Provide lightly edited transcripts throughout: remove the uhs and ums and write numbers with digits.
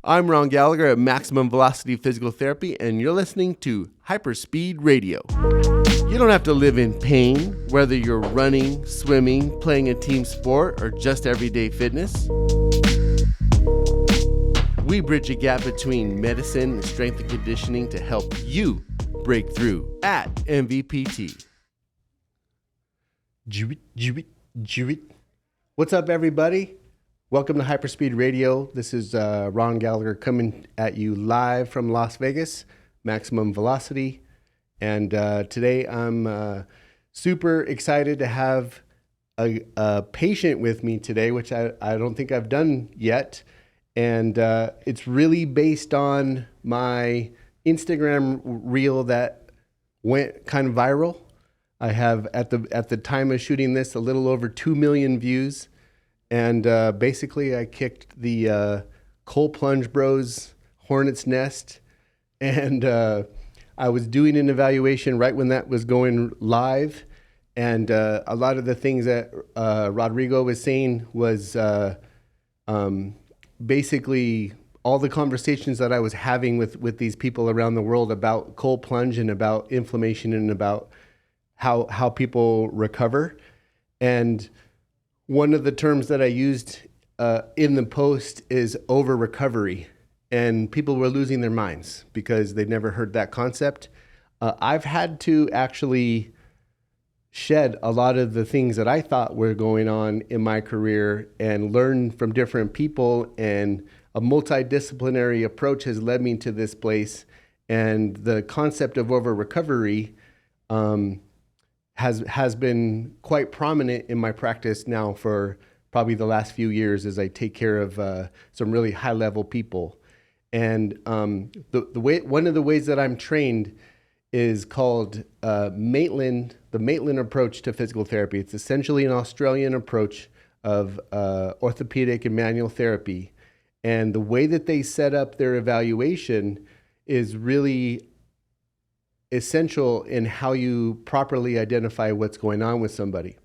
I'm Ron Gallagher at Maximum Velocity Physical Therapy, and you're listening to HYPERSPEED Radio. You don't have to live in pain, whether you're running, swimming, playing a team sport, or just everyday fitness. We bridge a gap between medicine and strength and conditioning to help you break through at MVPT. What's up, everybody? Welcome to HYPERSPEED Radio. This is Ron Gallagher coming at you live from Las Vegas, Maximum Velocity. And today I'm super excited to have a patient with me today, which I don't think I've done yet. And it's really based on my Instagram reel that went kind of viral. I have, at the time of shooting this, a little over 2 million views. And basically, I kicked the Cold Plunge Bros Hornet's Nest. And I was doing an evaluation right when that was going live. And a lot of the things that Rodrigo was saying was basically all the conversations that I was having with these people around the world about cold plunge and about inflammation and about how people recover. And one of the terms that I used in the post is over recovery, and people were losing their minds because they'd never heard that concept. I've had to actually shed a lot of the things that I thought were going on in my career and learn from different people, and a multidisciplinary approach has led me to this place. And the concept of over recovery has been quite prominent in my practice now for probably the last few years as I take care of some really high level people. And one of the ways that I'm trained is called Maitland, the Maitland approach to physical therapy. It's essentially an Australian approach of orthopedic and manual therapy. And the way that they set up their evaluation is really essential in how you properly identify what's going on with somebody.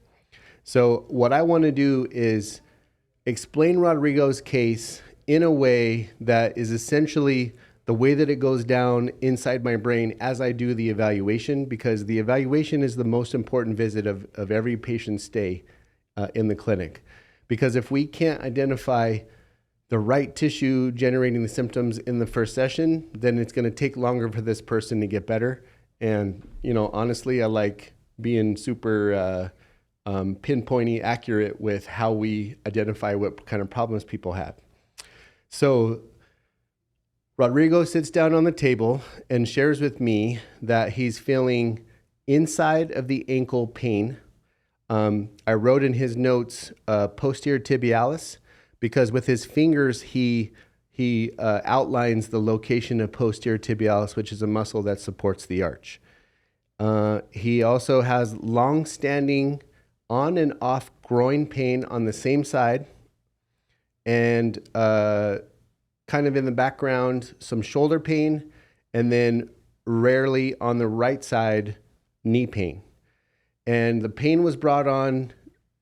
So what I want to do is explain Rodrigo's case in a way that is essentially the way that it goes down inside my brain as I do the evaluation, because the evaluation is the most important visit of every patient's stay in the clinic. Because if we can't identify the right tissue generating the symptoms in the first session, then it's going to take longer for this person to get better. And, you know, honestly, I like being super pinpointy accurate with how we identify what kind of problems people have. So Rodrigo sits down on the table and shares with me that he's feeling inside of the ankle pain. I wrote in his notes posterior tibialis, because with his fingers he outlines the location of posterior tibialis, which is a muscle that supports the arch. He also has long-standing on and off groin pain on the same side, and kind of in the background, some shoulder pain, and then rarely on the right side, knee pain. And the pain was brought on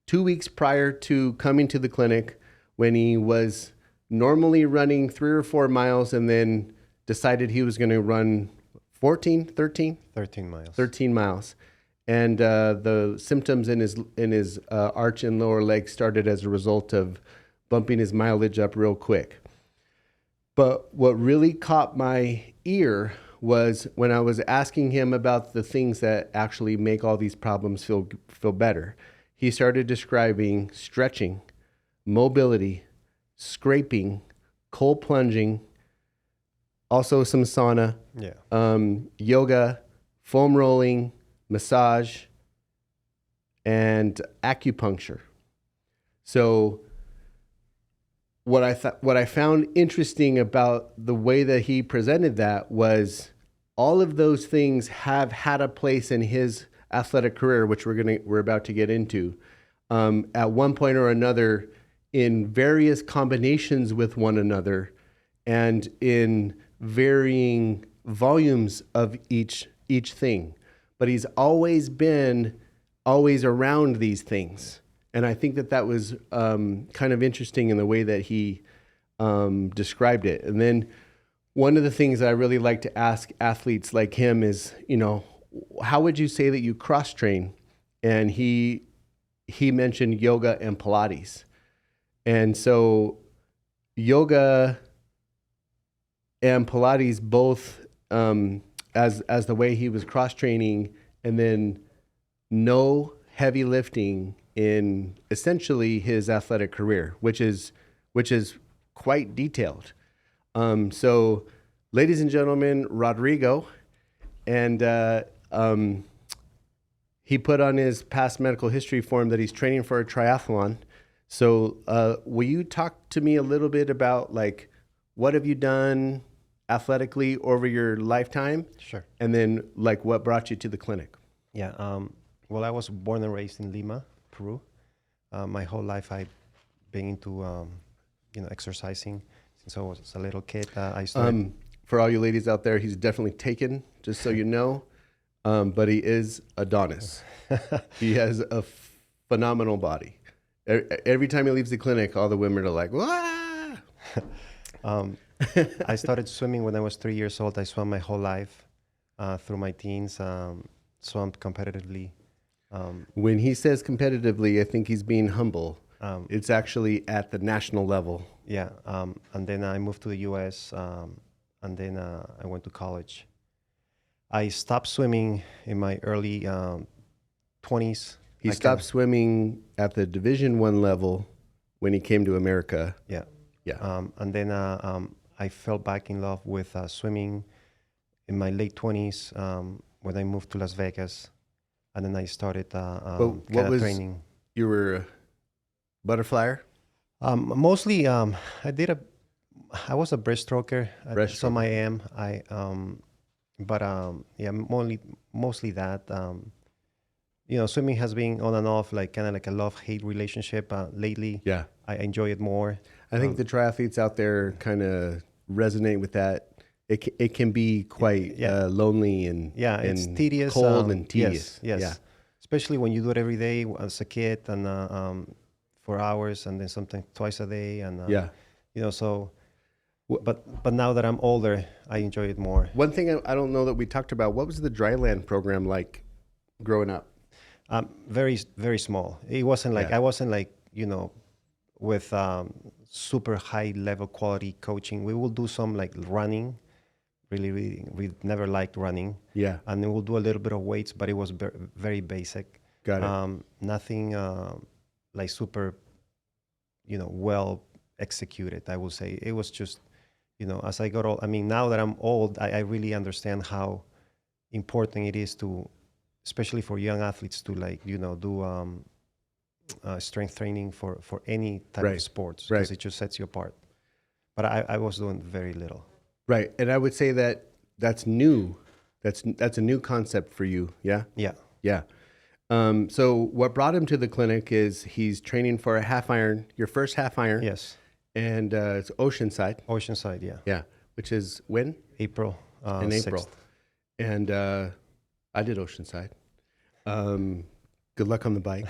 2 weeks prior to coming to the clinic, when he was normally running 3 or 4 miles and then decided he was going to run 13 miles. And the symptoms in his arch and lower leg started as a result of bumping his mileage up real quick. But what really caught my ear was when I was asking him about the things that actually make all these problems feel better. He started describing stretching, mobility, scraping, cold plunging, also some sauna, yoga, foam rolling, massage, and acupuncture. So what I found interesting about the way that he presented that was all of those things have had a place in his athletic career, which we're about to get into, at one point or another, in various combinations with one another and in varying volumes of each thing. But he's always been around these things. And I think that was kind of interesting in the way that he described it. And then one of the things that I really like to ask athletes like him is, how would you say that you cross train? And he mentioned yoga and Pilates. And so yoga and Pilates both, as the way he was cross training, and then no heavy lifting in essentially his athletic career, which is quite detailed. So, ladies and gentlemen, Rodrigo, and he put on his past medical history form that he's training for a triathlon. So, will you talk to me a little bit about like what have you done athletically over your lifetime? Sure. And then like what brought you to the clinic? Yeah. Well, I was born and raised in Lima, Peru. My whole life I've been into, exercising since I was a little kid. I started. For all you ladies out there, he's definitely taken, just so you know. But he is Adonis. He has a phenomenal body. Every time he leaves the clinic, all the women are like, "Wah!" I started swimming when I was 3 years old. I swam my whole life through my teens. Swam competitively. When he says competitively, I think he's being humble. It's actually at the national level. Yeah. And then I moved to the U.S. And then I went to college. I stopped swimming in my early 20s. He stopped swimming at the Division I level when he came to America. Yeah. Yeah. And then I fell back in love with swimming in my late 20s when I moved to Las Vegas. And then I started training. You were a butterflier? Mostly, I was a breaststroker. Some I am. Mostly that. Swimming has been on and off, like kind of like a love-hate relationship lately. Yeah. I enjoy it more. I think the triathletes out there kind of resonate with that. It can be quite lonely and it's tedious, cold and tedious. Yes. Yeah. Especially when you do it every day as a kid and for hours, and then sometimes twice a day, and But now that I'm older, I enjoy it more. One thing I don't know that we talked about, what was the dryland program like growing up? Very, very small. It wasn't like, I wasn't like, with super high level quality coaching. We will do some like running. Really, we never liked running. Yeah. And then we'll do a little bit of weights, but it was very basic. Got it. Nothing like super, well executed, I will say. It was just, as I got old, now that I'm old, I really understand how important it is to, especially for young athletes, to like, do strength training for any type of sports, because it just sets you apart. But I was doing very little. Right. And I would say that that's new. That's a new concept for you. Yeah. Yeah. Yeah. So what brought him to the clinic is he's training for a half iron, your first half iron. Yes. And it's Oceanside. Oceanside, yeah. Yeah. Which is when? April. In 6th. April. And I did Oceanside. Good luck on the bike.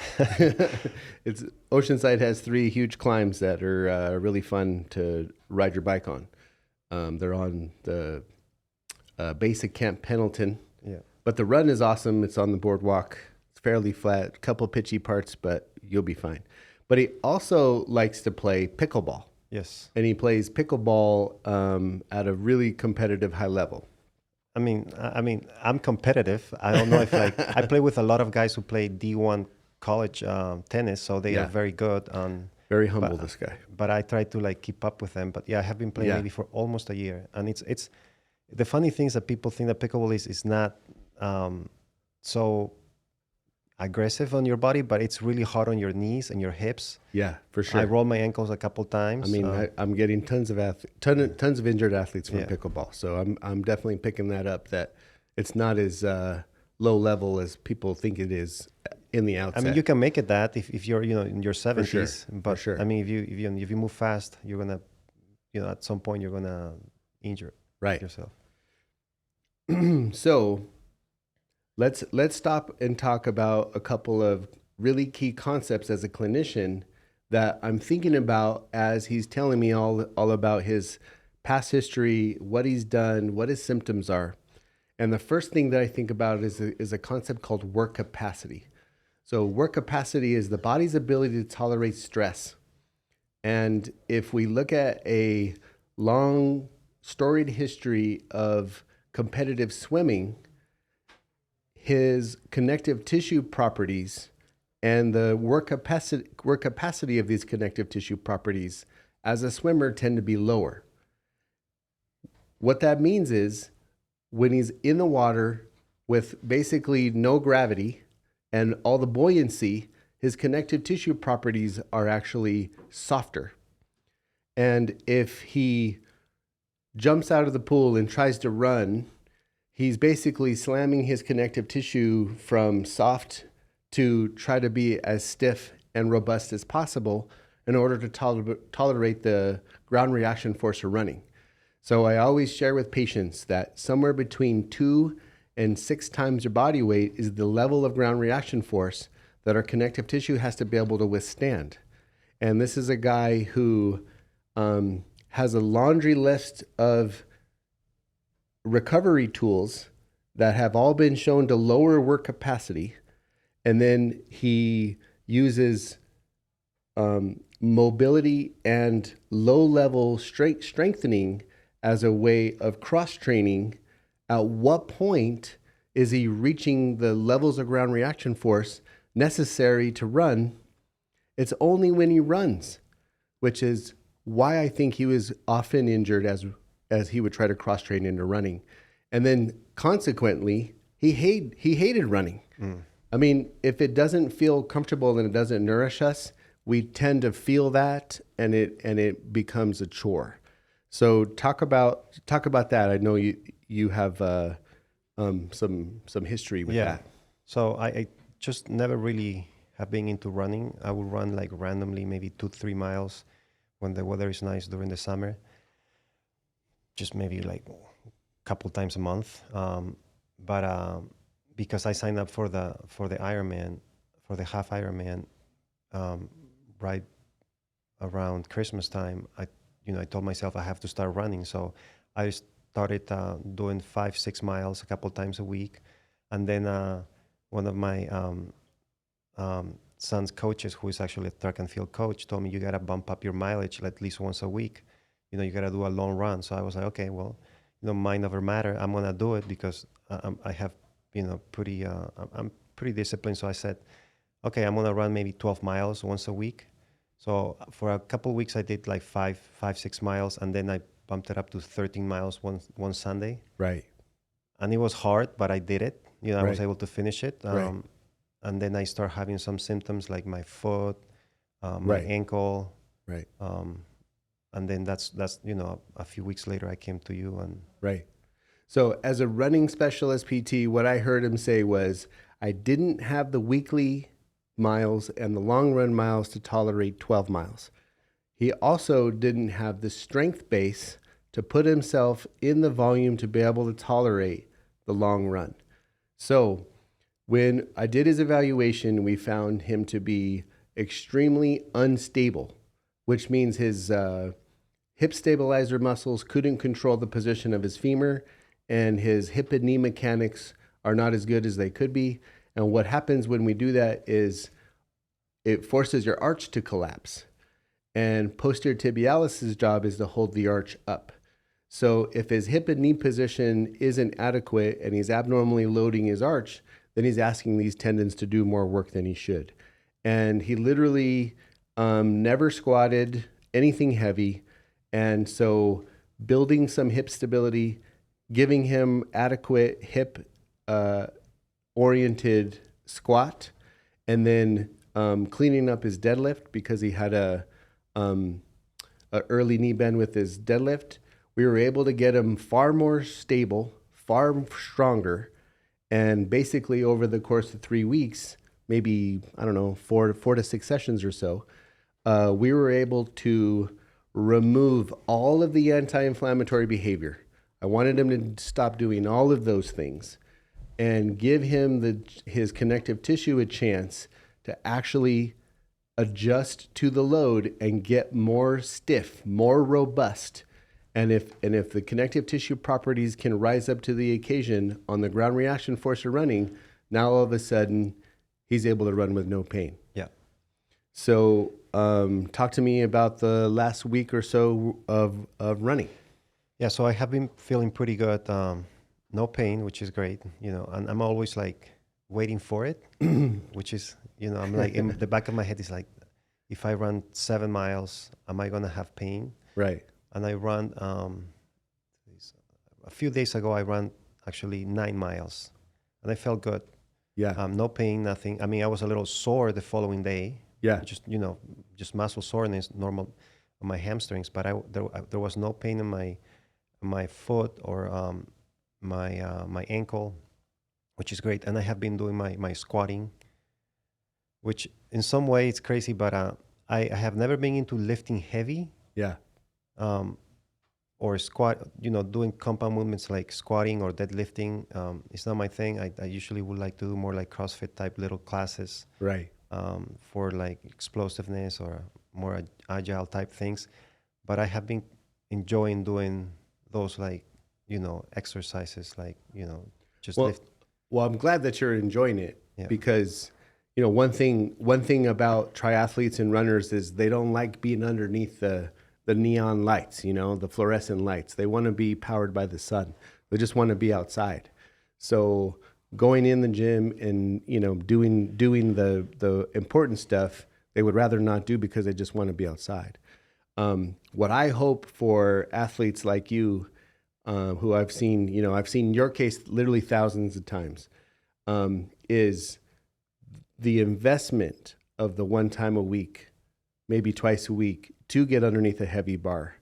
Oceanside has 3 huge climbs that are really fun to ride your bike on. They're on the base of Camp Pendleton. Yeah. But the run is awesome. It's on the boardwalk. It's fairly flat, a couple pitchy parts, but you'll be fine. But he also likes to play pickleball. Yes. And he plays pickleball at a really competitive high level. I'm competitive. I don't know if I play with a lot of guys who play D1 college tennis, so they are very good. Very humble, this guy. But I try to like keep up with them. But I have been playing maybe for almost a year, and it's the funny thing is that people think that pickleball is not so aggressive on your body, but it's really hard on your knees and your hips. Yeah, for sure. I rolled my ankles a couple times. I'm getting tons of injured athletes from pickleball, so I'm definitely picking that up. That it's not as low level as people think it is in the outset. You can make it that if you're in your 70s. For sure. But for sure. if you move fast, you're gonna at some point you're gonna injure yourself. So let's stop and talk about a couple of really key concepts as a clinician that I'm thinking about as he's telling me all about his past history, what he's done, what his symptoms are. And the first thing that I think about is a concept called work capacity. So work capacity is the body's ability to tolerate stress. And if we look at a long storied history of competitive swimming, his connective tissue properties and the work capacity of these connective tissue properties as a swimmer tend to be lower. What that means is when he's in the water with basically no gravity and all the buoyancy, his connective tissue properties are actually softer. And if he jumps out of the pool and tries to run, he's basically slamming his connective tissue from soft to try to be as stiff and robust as possible in order to tolerate the ground reaction force of running. So I always share with patients that somewhere between 2 and 6 times your body weight is the level of ground reaction force that our connective tissue has to be able to withstand. And this is a guy who has a laundry list of recovery tools that have all been shown to lower work capacity. And then he uses mobility and low-level strengthening as a way of cross-training. At what point is he reaching the levels of ground reaction force necessary to run? It's only when he runs, which is why I think he was often injured as he would try to cross-train into running. And then consequently, he hated running. I mean, if it doesn't feel comfortable and it doesn't nourish us, we tend to feel that and it becomes a chore. So talk about that. I know you have some history with that. So I just never really have been into running. I will run like randomly, maybe 2-3 miles when the weather is nice during the summer. Just maybe like a couple times a month. But because I signed up for the Ironman, for the half Ironman, right around Christmas time, I told myself I have to start running. So I started doing 5-6 miles a couple times a week. And then one of my son's coaches, who is actually a track and field coach, told me, you got to bump up your mileage at least once a week. You got to do a long run. So I was like, okay, well, mind over matter. I'm going to do it because I have, I'm pretty disciplined. So I said, okay, I'm going to run maybe 12 miles once a week. So for a couple of weeks, I did like 5-6 miles. And then I bumped it up to 13 miles one Sunday. Right. And it was hard, but I did it. I was able to finish it. Right. And then I start having some symptoms like my foot, my ankle. Right. And then that's a few weeks later I came to you and right. So as a running specialist PT, what I heard him say was, I didn't have the weekly miles and the long run miles to tolerate 12 miles. He also didn't have the strength base to put himself in the volume to be able to tolerate the long run. So when I did his evaluation, we found him to be extremely unstable, which means his hip stabilizer muscles couldn't control the position of his femur, and his hip and knee mechanics are not as good as they could be. And what happens when we do that is it forces your arch to collapse. And posterior tibialis's job is to hold the arch up. So if his hip and knee position isn't adequate and he's abnormally loading his arch, then he's asking these tendons to do more work than he should. And he literally never squatted anything heavy. And so building some hip stability, giving him adequate hip oriented squat, and then cleaning up his deadlift because he had a early knee bend with his deadlift. We were able to get him far more stable, far stronger, and basically over the course of 3 weeks, maybe, I don't know, four to 6 sessions or so, we were able to remove all of the anti-inflammatory behavior. I wanted him to stop doing all of those things and give him his connective tissue a chance to actually adjust to the load and get more stiff, more robust. And if the connective tissue properties can rise up to the occasion on the ground reaction force of running, now all of a sudden he's able to run with no pain. Yeah. So talk to me about the last week or so of running. Yeah, so I have been feeling pretty good. No pain, which is great, and I'm always like waiting for it, which is, I'm like, in the back of my head is like, if I run 7 miles, am I going to have pain? Right. And I run, a few days ago, I ran actually 9 miles and I felt good. Yeah. No pain, nothing. I mean, I was a little sore the following day. Yeah. Just muscle soreness, normal on my hamstrings, but there was no pain in my foot or my ankle, which is great. And I have been doing my squatting, which in some way it's crazy, but I have never been into lifting heavy. Yeah. Or squat, doing compound movements like squatting or deadlifting. It's not my thing. I usually would like to do more like CrossFit type little classes. Right. For like explosiveness or more agile type things. But I have been enjoying doing those like, exercises like, just lift. Well, I'm glad that you're enjoying it because, one thing about triathletes and runners is they don't like being underneath the neon lights, the fluorescent lights. They want to be powered by the sun. They just want to be outside. So going in the gym and, doing the important stuff, they would rather not do because they just want to be outside. What I hope for athletes like you, who I've seen your case literally thousands of times, is the investment of the 1 time a week, maybe twice a week, to get underneath a heavy bar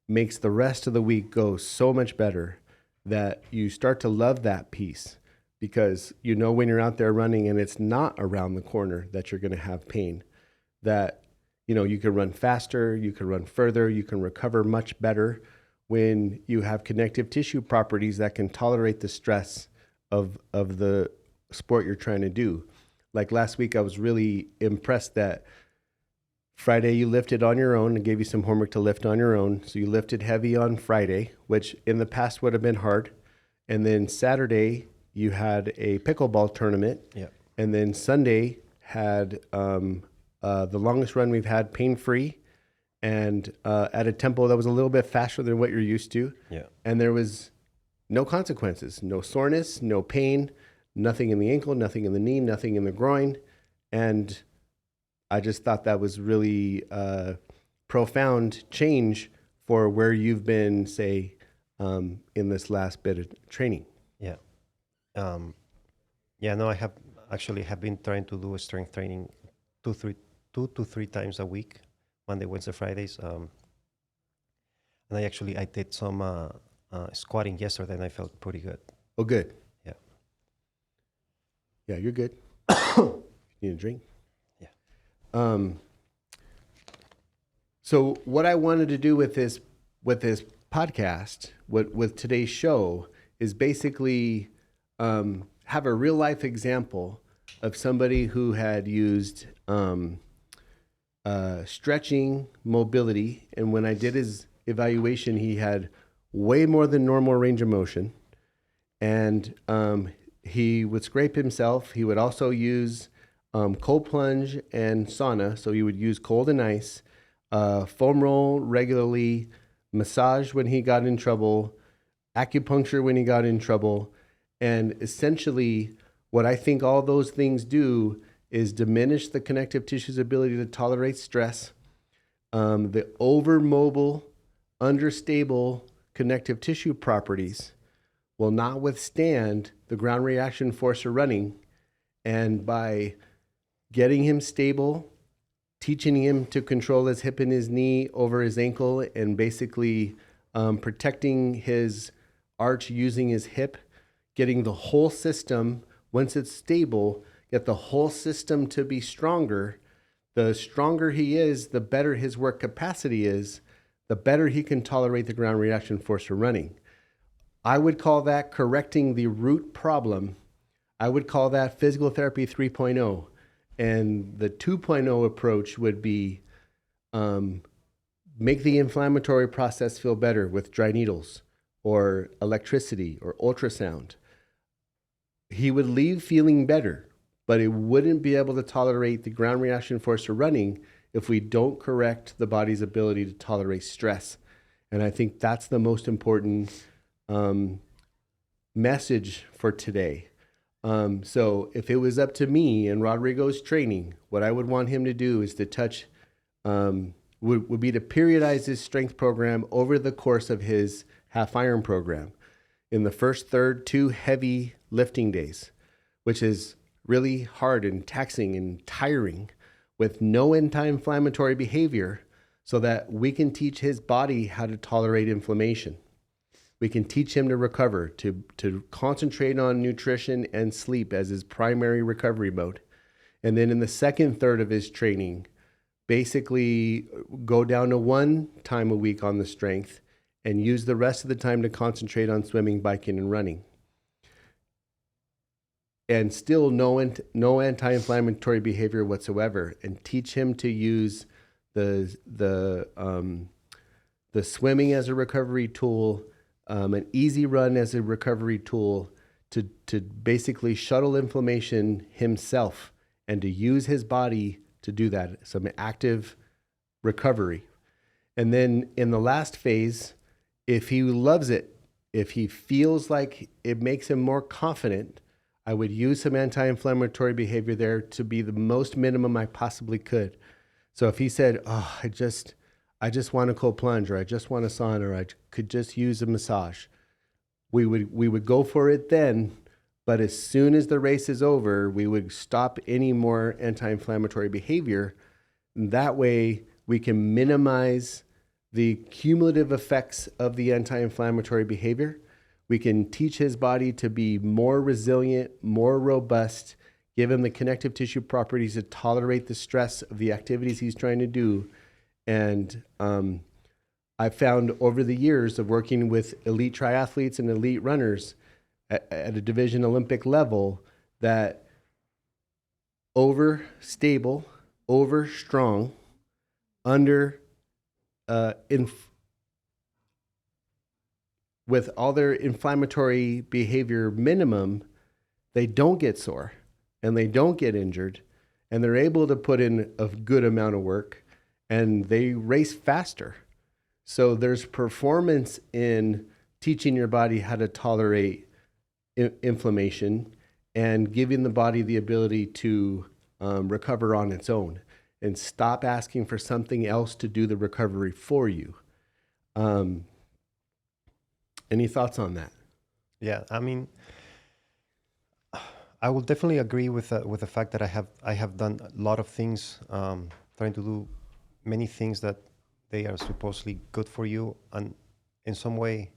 makes the rest of the week go so much better that you start to love that piece because when you're out there running and it's not around the corner that you're going to have pain, that you can run faster, you can run further, you can recover much better when you have connective tissue properties that can tolerate the stress of the sport you're trying to do. Like last week, I was really impressed that Friday you lifted on your own and gave you some homework to lift on your own. So you lifted heavy on Friday, which in the past would have been hard. And then Saturday you had a pickleball tournament. Yeah. And then Sunday had the longest run we've had pain-free and at a tempo that was a little bit faster than what you're used to. Yeah. And there was no consequences, no soreness, no pain, nothing in the ankle, nothing in the knee, nothing in the groin. And I just thought that was really profound change for where you've been, say, in this last bit of training. Yeah. No, I have been trying to do a strength training 2 to 3 times a week, Monday, Wednesday, Fridays. And I did some squatting yesterday and I felt pretty good. Oh, good. Yeah. Yeah, you're good. You need a drink? So what I wanted to do with this podcast, with today's show, is basically have a real life example of somebody who had used stretching, mobility, and when I did his evaluation, he had way more than normal range of motion, and he would scrape himself. He would also use cold plunge and sauna. So he would use cold and ice, foam roll regularly, massage when he got in trouble, acupuncture when he got in trouble. And essentially what I think all those things do is diminish the connective tissue's ability to tolerate stress. The overmobile, understable connective tissue properties will not withstand the ground reaction force of running. And by getting him stable, teaching him to control his hip and his knee over his ankle, and basically protecting his arch using his hip, getting the whole system, once it's stable, get the whole system to be stronger. The stronger he is, the better his work capacity is, the better he can tolerate the ground reaction force of running. I would call that correcting the root problem. I would call that physical therapy 3.0. And the 2.0 approach would be make the inflammatory process feel better with dry needles or electricity or ultrasound. He would leave feeling better, but he wouldn't be able to tolerate the ground reaction force of running if we don't correct the body's ability to tolerate stress. And I think that's the most important message for today. So if it was up to me and Rodrigo's training, what I would want him to do is to touch, would be to periodize his strength program over the course of his half iron program. In the first third, 2 heavy lifting days, which is really hard and taxing and tiring with no anti-inflammatory behavior, so that we can teach his body how to tolerate inflammation. We can teach him to recover, to concentrate on nutrition and sleep as his primary recovery mode. And then in the second third of his training, basically go down to 1 time a week on the strength and use the rest of the time to concentrate on swimming, biking, and running. And still no anti-inflammatory behavior whatsoever, and teach him to use the swimming as a recovery tool, an easy run as a recovery tool, to basically shuttle inflammation himself and to use his body to do that, some active recovery. And then in the last phase, if he loves it, if he feels like it makes him more confident, I would use some anti-inflammatory behavior there to be the most minimum I possibly could. So if he said, "Oh, I just want a cold plunge, or I just want a sauna, or I could just use a massage," we would go for it then. But as soon as the race is over, we would stop any more anti-inflammatory behavior. And that way, we can minimize the cumulative effects of the anti-inflammatory behavior. We can teach his body to be more resilient, more robust, give him the connective tissue properties to tolerate the stress of the activities he's trying to do. And I found over the years of working with elite triathletes and elite runners at a division Olympic level that over stable, over strong, under with all their inflammatory behavior minimum, they don't get sore and they don't get injured, and they're able to put in a good amount of work and they race faster. So there's performance in teaching your body how to tolerate inflammation and giving the body the ability to recover on its own, and stop asking for something else to do the recovery for you. Any thoughts on that? Yeah, I mean, I will definitely agree with the fact that I have done a lot of things, trying to do many things that they are supposedly good for you, and in some way,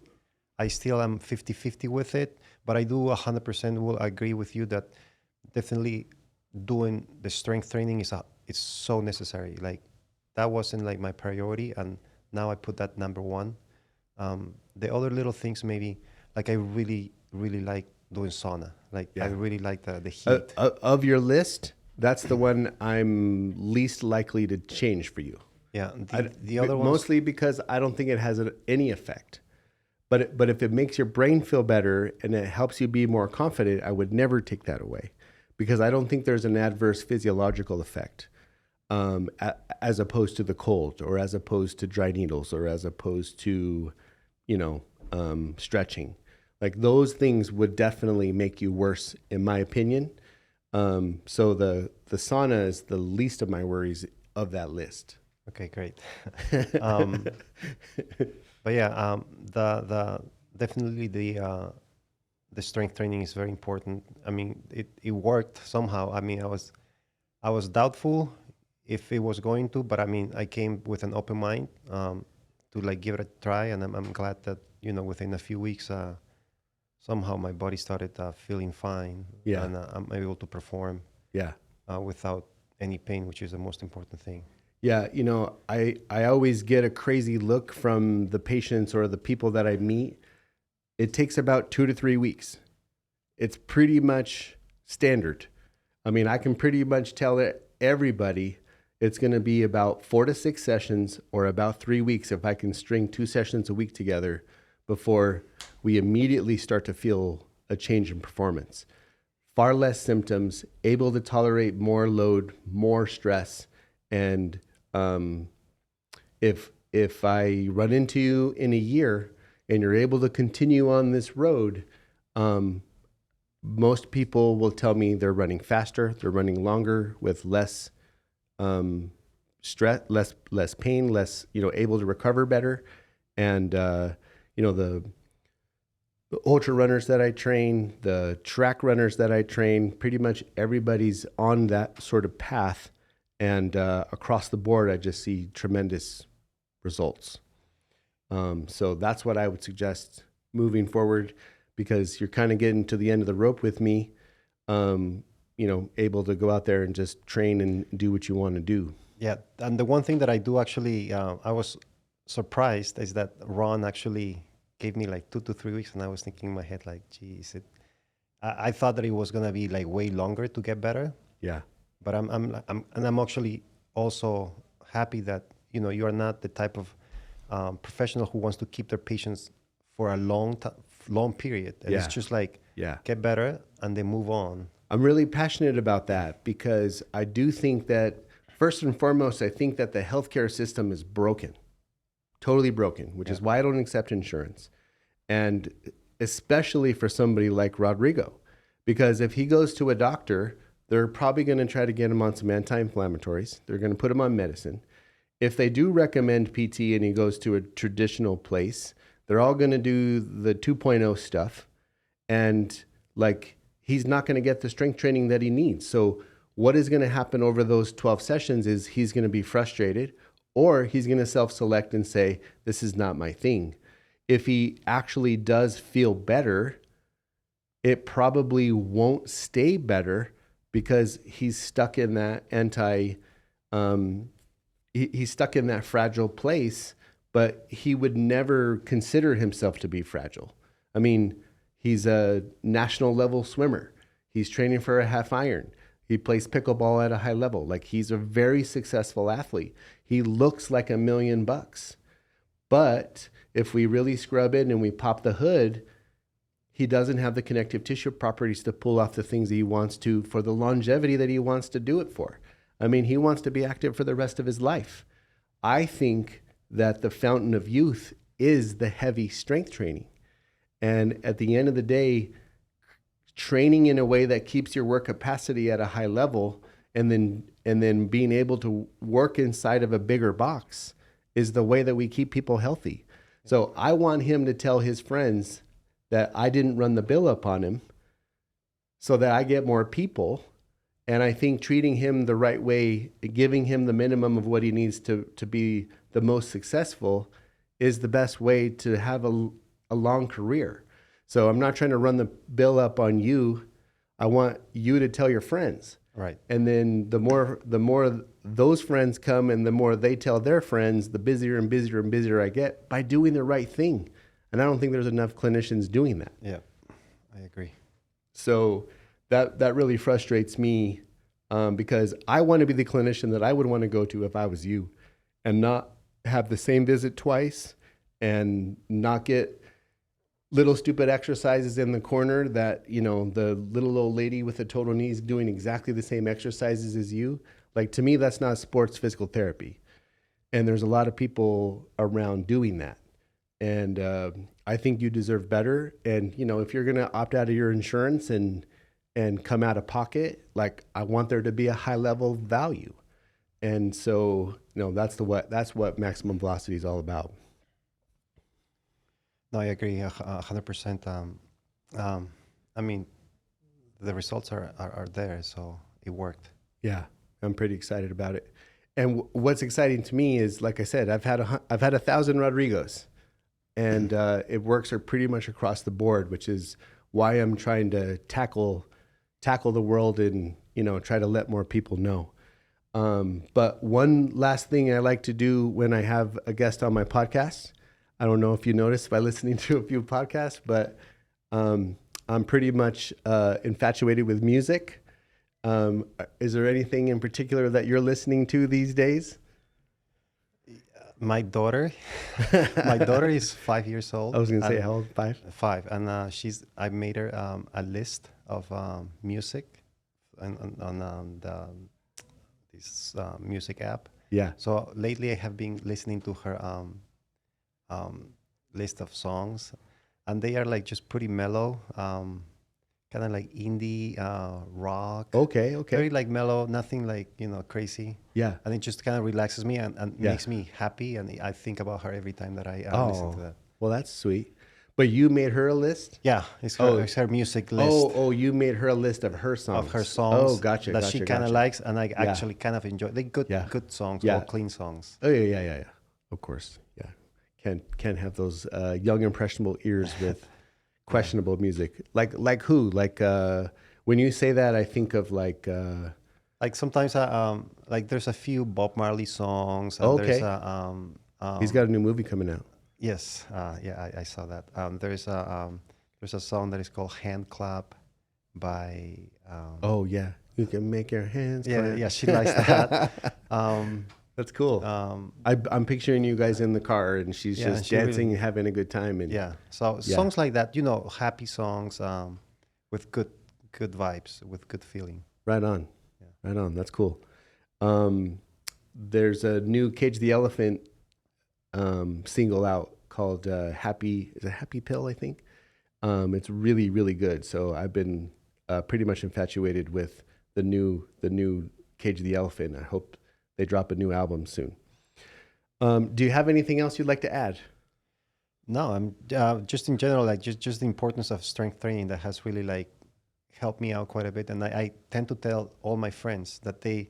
I still am 50-50 with it. But I do 100% will agree with you that definitely doing the strength training it's so necessary. Like, that wasn't like my priority, and now I put that number 1. The other little things, maybe, like I really, really like doing sauna. Like, I really like the heat. Of your list, that's the one I'm least likely to change for you. Yeah, the other ones, mostly because I don't think it has any effect. But if it makes your brain feel better and it helps you be more confident, I would never take that away, because I don't think there's an adverse physiological effect, as opposed to the cold, or as opposed to dry needles, or as opposed to, stretching. Like, those things would definitely make you worse, in my opinion. So the sauna is the least of my worries of that list. Okay, great. But yeah, the definitely the strength training is very important. I mean, it worked somehow. I mean, I was doubtful if it was going to, but I mean, I came with an open mind to like give it a try, and I'm glad that within a few weeks, somehow my body started feeling fine. Yeah. And I'm able to perform. Yeah. Without any pain, which is the most important thing. Yeah, I always get a crazy look from the patients or the people that I meet. It takes about 2 to 3 weeks. It's pretty much standard. I mean, I can pretty much tell everybody it's going to be about 4 to 6 sessions or about 3 weeks if I can string 2 sessions a week together before we immediately start to feel a change in performance. Far less symptoms, able to tolerate more load, more stress. And if I run into you in a year and you're able to continue on this road, most people will tell me they're running faster, they're running longer with less stress, less pain, less, able to recover better. And, the ultra runners that I train, the track runners that I train, pretty much everybody's on that sort of path. And across the board, I just see tremendous results. So that's what I would suggest moving forward, because you're kind of getting to the end of the rope with me, able to go out there and just train and do what you want to do. Yeah. And the one thing that I do actually, I was surprised, is that Ron actually gave me like 2 to 3 weeks, and I was thinking in my head, like, geez, I thought that it was gonna be like way longer to get better. Yeah. But I'm actually also happy that you are not the type of professional who wants to keep their patients for a long period. And It's just like get better and then move on. I'm really passionate about that, because I do think that first and foremost, I think that the healthcare system is broken. Totally broken, which is why I don't accept insurance. And especially for somebody like Rodrigo, because if he goes to a doctor, they're probably going to try to get him on some anti-inflammatories. They're going to put him on medicine. If they do recommend PT and he goes to a traditional place, they're all going to do the 2.0 stuff. And like, he's not going to get the strength training that he needs. So what is going to happen over those 12 sessions is he's going to be frustrated, or he's going to self-select and say, this is not my thing. If he actually does feel better, it probably won't stay better, because he's stuck in that he's stuck in that fragile place, but he would never consider himself to be fragile. I mean, he's a national level swimmer. He's training for a half iron. He plays pickleball at a high level. Like, he's a very successful athlete. He looks like $1 million. But if we really scrub in and we pop the hood, he doesn't have the connective tissue properties to pull off the things he wants to for the longevity that he wants to do it for. I mean, he wants to be active for the rest of his life. I think that the fountain of youth is the heavy strength training. And at the end of the day, training in a way that keeps your work capacity at a high level, and then being able to work inside of a bigger box, is the way that we keep people healthy. So I want him to tell his friends that I didn't run the bill up on him, so that I get more people. And I think treating him the right way, giving him the minimum of what he needs to be the most successful, is the best way to have a long career. So I'm not trying to run the bill up on you. I want you to tell your friends. Right. And then the more those friends come and the more they tell their friends, the busier and busier and busier I get by doing the right thing. And I don't think there's enough clinicians doing that. Yeah, I agree. So that really frustrates me, because I want to be the clinician that I would want to go to if I was you, and not have the same visit twice, and not get little stupid exercises in the corner that, the little old lady with the total knees doing exactly the same exercises as you. Like, to me, that's not sports physical therapy. And there's a lot of people around doing that. And I think you deserve better. And, if you're going to opt out of your insurance and come out of pocket, like, I want there to be a high level of value. And so, that's what maximum velocity is all about. No, I agree 100%. I mean, the results are there, so it worked. Yeah, I'm pretty excited about it. And what's exciting to me is, like I said, I've had 1,000 Rodrigos, and it works are pretty much across the board, which is why I'm trying to tackle the world and try to let more people know. But one last thing I like to do when I have a guest on my podcast, I don't know if you noticed by listening to a few podcasts, but I'm pretty much infatuated with music. Is there anything in particular that you're listening to these days? My daughter, my daughter is 5 years old. I was going to say and how old? 5? 5, and I made her a list of music on this music app. Yeah. So lately, I have been listening to her list of songs, and they are like just pretty mellow, kind of like indie rock. Okay. Very like mellow, nothing like crazy. Yeah. And it just kind of relaxes me and Yeah. makes me happy, and I think about her every time that I listen to that. Well, that's sweet. But you made her a list? Yeah, it's her music list You made her a list of her songs. of her songs. Oh, gotcha. That she kind of likes, and I Yeah. actually kind of enjoy. They good songs, Yeah. all clean songs. Oh yeah. Of course, yeah. Can't have those young impressionable ears with questionable music. Like who? Like when you say that, I think of like. Like sometimes, like there's a few Bob Marley songs. And Okay. There's He's got a new movie coming out. yes, yeah, I saw that. There's a song that is called Hand Clap by. Oh yeah, you can make your hands. Yeah, clap. yeah, she likes that. That's cool. I'm picturing you guys in the car, and she's Yeah, just she dancing really- and having a good time. And Yeah, so Yeah. songs like that, happy songs with good vibes, with good feeling. right on, Yeah. right on. That's cool. There's a new Cage the Elephant single out called Happy. Is it Happy Pill? I think. It's really really good. So I've been pretty much infatuated with the new Cage the Elephant. I hope they drop a new album soon. Do you have anything else you'd like to add? No, I'm just in general, like just the importance of strength training that has really like helped me out quite a bit. And I tend to tell all my friends that they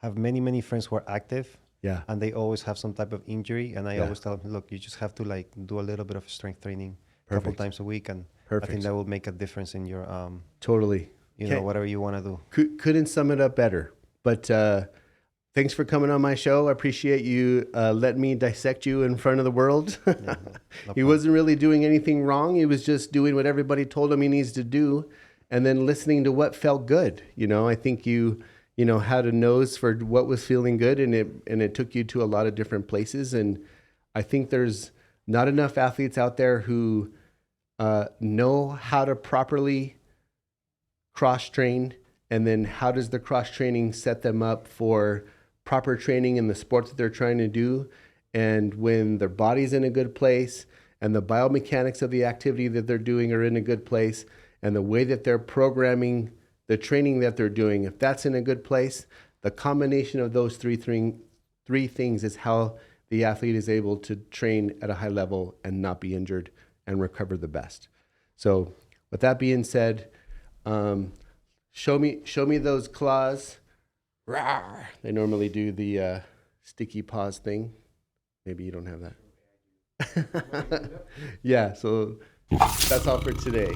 have many friends who are active Yeah. and they always have some type of injury. And I Yeah. always tell them, look, you just have to like do a little bit of strength training a couple Perfect. times a week. And I Perfect. think that will make a difference in your, Totally. whatever you want to do. Couldn't sum it up better. But thanks for coming on my show. I appreciate you letting me dissect you in front of the world. Yeah, no He problem. wasn't really doing anything wrong. He was just doing what everybody told him he needs to do, and then listening to what felt good. I think you had a nose for what was feeling good, and it took you to a lot of different places. And I think there's not enough athletes out there who know how to properly cross train, and then how does the cross training set them up for proper training in the sport that they're trying to do. And when their body's in a good place and the biomechanics of the activity that they're doing are in a good place, and the way that they're programming the training that they're doing, if that's in a good place, the combination of those three things is how the athlete is able to train at a high level and not be injured and recover the best. So with that being said, show me those claws. Rawr. They normally do the sticky paws thing. Maybe you don't have that. Yeah, so that's all for today.